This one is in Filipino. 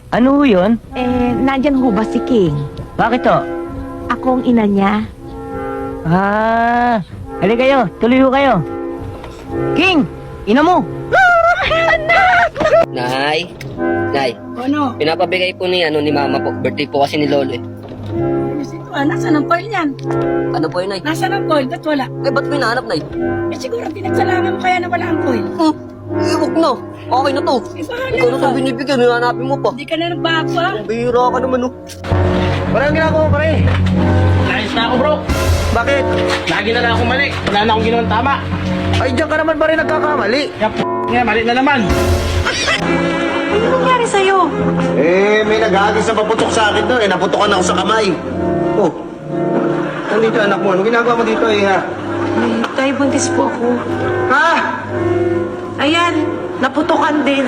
Ano ho yun? Nandyan ho ba si King? Bakit to? Akong ina niya. Halika kayo. Tuloy ho kayo. King! Ina mo! Nay, Nay, Ano? pinapabigay po ni Mama po. Birthday po kasi ni Lolo eh. Nasaan ang coil niyan? Ano po yun, Nay? Nasaan ang coil? Ba't wala? Eh, ba't mo hinahanap, Nay? Siguro pinagsalangan mo kaya na wala ang coil. Huwag na. Okay na to. Bahala Ikaw na ka. itong binibigyan, hanapin mo pa. Hindi ka na nagbago ha? Bihira ka naman, oh. Walang ginagawa ko, pare. Layas na ako, bro. Bakit? Lagi na lang akong mali. Wala na akong ginawang tama. Ay, diyan ka naman ba rin nagkakamali? Nga, mali na naman. Ano nangyari sa'yo? May naghahagis na paputok sa akin doon. Naputokan ako sa kamay. Oh. Nandito anak mo. Anong ginagawa mo dito, ha? Tay, buntis po ako. Ha? Ayan, naputokan din.